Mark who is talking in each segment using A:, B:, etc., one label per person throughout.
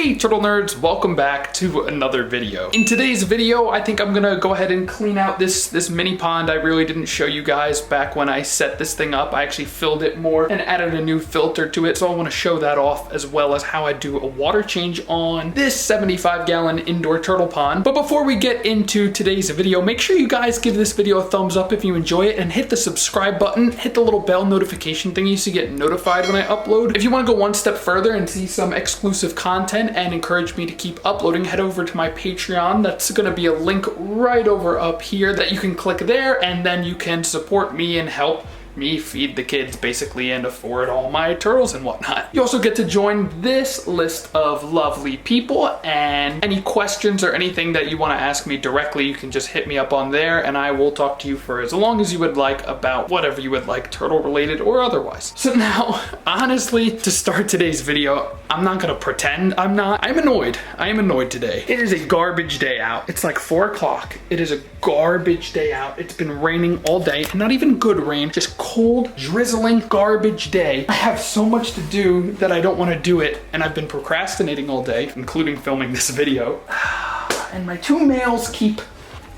A: Hey turtle nerds, welcome back to another video. In today's video, I think I'm gonna go ahead and clean out this mini pond. I really didn't show you guys back when I set this thing up. I actually filled it more and added a new filter to it. So I wanna show that off, as well as how I do a water change on this 75-gallon indoor turtle pond. But before we get into today's video, make sure you guys give this video a thumbs up if you enjoy it, and hit the subscribe button, hit the little bell notification thingy so you get notified when I upload. If you wanna go one step further and see some exclusive content and encourage me to keep uploading, head over to my Patreon. That's gonna be a link right over up here that you can click there, and then you can support me and help me feed the kids basically and afford all my turtles and whatnot. You also get to join this list of lovely people, and any questions or anything that you want to ask me directly, you can just hit me up on there and I will talk to you for as long as you would like about whatever you would like, turtle related or otherwise. So now, honestly, to start today's video, I'm not gonna pretend I'm not. I'm annoyed. I am annoyed today. It is a garbage day out. It's like 4 o'clock. It is a garbage day out. It's been raining all day, and not even good rain, just cold, drizzling, garbage day. I have so much to do that I don't want to do it, and I've been procrastinating all day, including filming this video. And my two males keep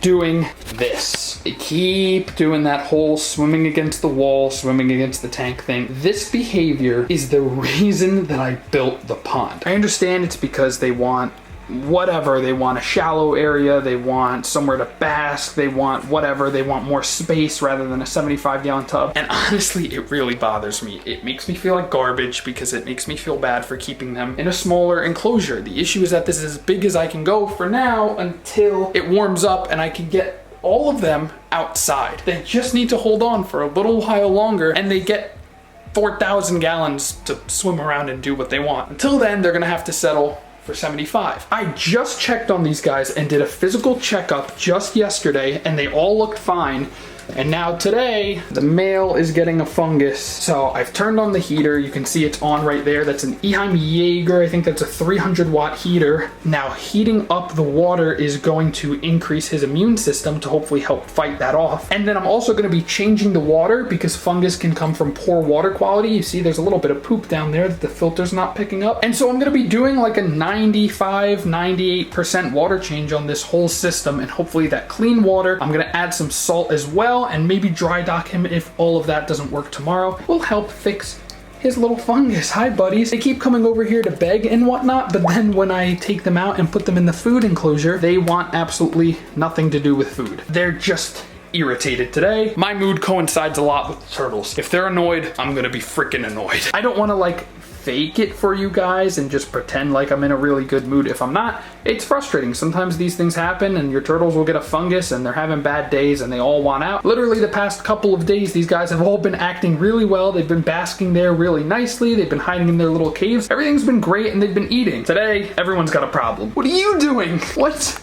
A: doing this. They keep doing that whole swimming against the wall, swimming against the tank thing. This behavior is the reason that I built the pond. I understand it's because they want whatever, they want a shallow area, they want somewhere to bask, they want whatever, they want more space rather than a 75-gallon tub. And honestly, it really bothers me. It makes me feel like garbage because it makes me feel bad for keeping them in a smaller enclosure. The issue is that this is as big as I can go for now until it warms up and I can get all of them outside. They just need to hold on for a little while longer, and they get 4,000 gallons to swim around and do what they want. Until then, they're gonna have to settle for 75. I just checked on these guys and did a physical checkup just yesterday, and they all looked fine. And now today, the male is getting a fungus. So I've turned on the heater. You can see it's on right there. That's an Eheim Jaeger. I think that's a 300-watt heater. Now, heating up the water is going to increase his immune system to hopefully help fight that off. And then I'm also going to be changing the water because fungus can come from poor water quality. You see there's a little bit of poop down there that the filter's not picking up. And so I'm going to be doing like a 95-98% water change on this whole system, and hopefully that clean water, I'm going to add some salt as well, and maybe dry dock him if all of that doesn't work tomorrow, will help fix his little fungus. Hi buddies. They keep coming over here to beg and whatnot, but then when I take them out and put them in the food enclosure, they want absolutely nothing to do with food. They're just irritated today. My mood coincides a lot with the turtles. If they're annoyed, I'm gonna be freaking annoyed. I don't want to like fake it for you guys and just pretend like I'm in a really good mood if I'm not. It's frustrating. Sometimes these things happen and your turtles will get a fungus and they're having bad days and they all want out. Literally the past couple of days, these guys have all been acting really well. They've been basking there really nicely. They've been hiding in their little caves. Everything's been great and they've been eating. Today, everyone's got a problem. What are you doing? What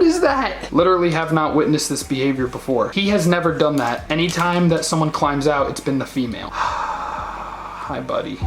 A: is that? Literally have not witnessed this behavior before. He has never done that. Anytime that someone climbs out, it's been the female. Hi, buddy.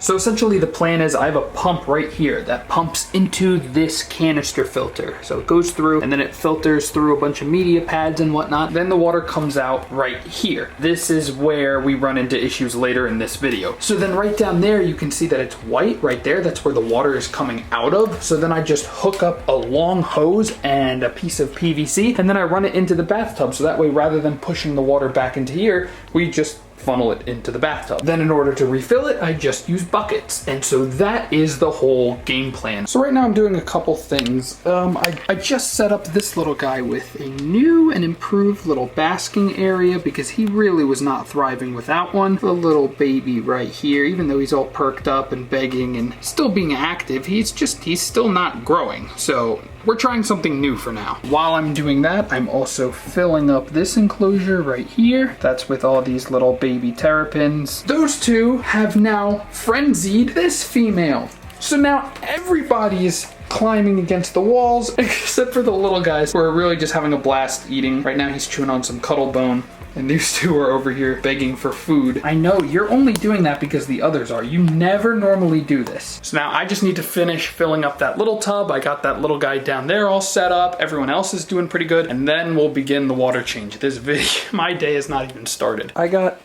A: So essentially the plan is I have a pump right here that pumps into this canister filter. So it goes through and then it filters through a bunch of media pads and whatnot. Then the water comes out right here. This is where we run into issues later in this video. So then right down there, you can see that it's white right there. That's where the water is coming out of. So then I just hook up a long hose and a piece of PVC, and then I run it into the bathtub. So that way, rather than pushing the water back into here, we just funnel it into the bathtub. Then in order to refill it, I just use buckets. And so that is the whole game plan. So right now I'm doing a couple things. I just set up this little guy with a new and improved little basking area because he really was not thriving without one. The little baby right here, even though he's all perked up and begging and still being active, he's still not growing. So we're trying something new for now. While I'm doing that, I'm also filling up this enclosure right here. That's with all these little baby terrapins. Those two have now frenzied this female. So now everybody is climbing against the walls, except for the little guys who are really just having a blast eating. Right now he's chewing on some cuddle bone. And these two are over here begging for food. I know, you're only doing that because the others are. You never normally do this. So now I just need to finish filling up that little tub. I got that little guy down there all set up. Everyone else is doing pretty good. And then we'll begin the water change. This video, my day has not even started. I got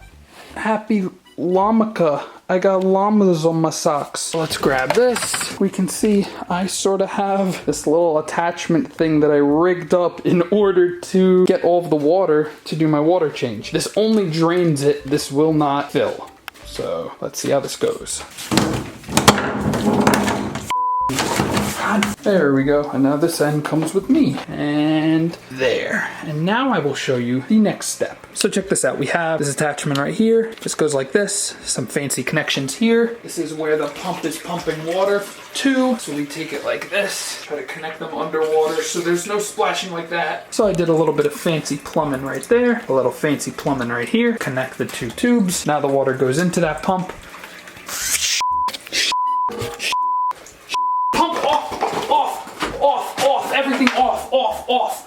A: Happy Llamica I got llamas on my socks. Let's grab this. We can see I sort of have this little attachment thing that I rigged up in order to get all of the water to do my water change. This only drains it. This will not fill. So let's see how this goes. There we go. And now this end comes with me. And there. And now I will show you the next step. So check this out. We have this attachment right here. This goes like this. Some fancy connections here. This is where the pump is pumping water to. So we take it like this. Try to connect them underwater so there's no splashing like that. So I did a little bit of fancy plumbing right there. A little fancy plumbing right here. Connect the two tubes. Now the water goes into that pump. Pump off, off, off, off, everything off, off, off.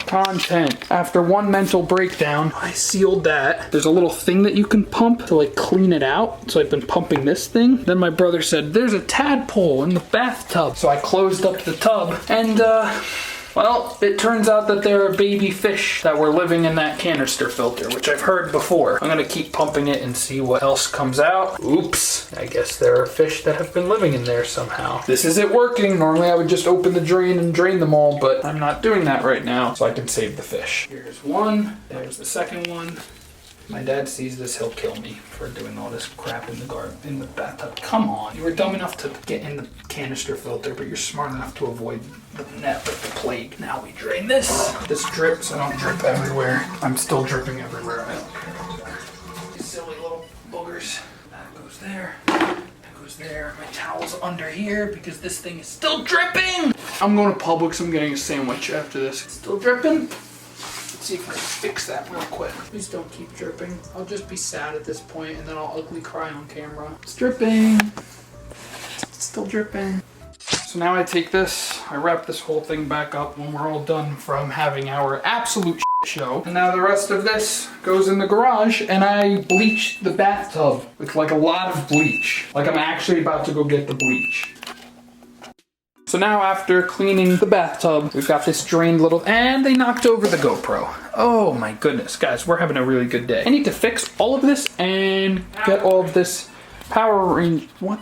A: Content. After one mental breakdown, I sealed that. There's a little thing that you can pump to like clean it out. So I've been pumping this thing. Then my brother said, there's a tadpole in the bathtub. So I closed up the tub and well, it turns out that there are baby fish that were living in that canister filter, which I've heard before. I'm gonna keep pumping it and see what else comes out. Oops, I guess there are fish that have been living in there somehow. This isn't working. Normally I would just open the drain and drain them all, but I'm not doing that right now, so I can save the fish. Here's one, there's the second one. My dad sees this, he'll kill me for doing all this crap in the bathtub. Come on, you were dumb enough to get in the canister filter, but you're smart enough to avoid the net like the plague. Now we drain this. This drips, I don't drip everywhere. I'm still dripping everywhere. I don't care. These silly little boogers. That goes there. That goes there. My towel's under here because this thing is still dripping. I'm going to Publix. I'm getting a sandwich after this. It's still dripping. See if I can fix that real quick. Please don't keep dripping. I'll just be sad at this point and then I'll ugly cry on camera. It's dripping. It's still dripping. So now I take this, I wrap this whole thing back up when we're all done from having our absolute show. And now the rest of this goes in the garage and I bleach the bathtub with like a lot of bleach. Like I'm actually about to go get the bleach. So now after cleaning the bathtub, we've got this drained little, and they knocked over the GoPro. Oh my goodness, guys, we're having a really good day. I need to fix all of this and get all of this power range, what?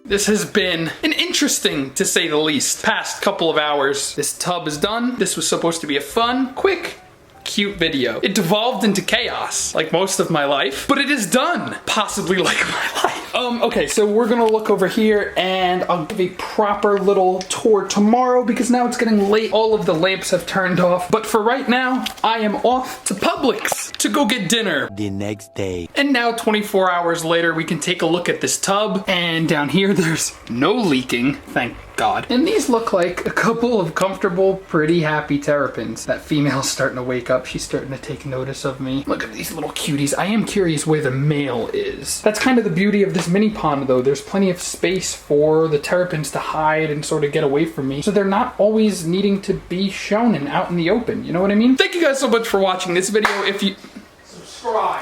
A: This has been an interesting, to say the least, past couple of hours. This tub is done. This was supposed to be a fun, quick, cute video. It devolved into chaos, like most of my life, but it is done, possibly like my life. Okay, so we're gonna look over here and I'll give a proper little tour tomorrow because now it's getting late. All of the lamps have turned off, but for right now, I am off to Publix to go get dinner.
B: The next day.
A: And now 24 hours later, we can take a look at this tub and down here, there's no leaking, thank God. And these look like a couple of comfortable, pretty happy terrapins. That female's starting to wake up. She's starting to take notice of me. Look at these little cuties. I am curious where the male is. That's kind of the beauty of this mini pond though. There's plenty of space for the terrapins to hide and sort of get away from me. So they're not always needing to be shown and out in the open. You know what I mean? Thank you guys so much for watching this video. If you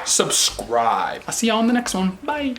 A: subscribe. I'll see y'all in the next one. Bye.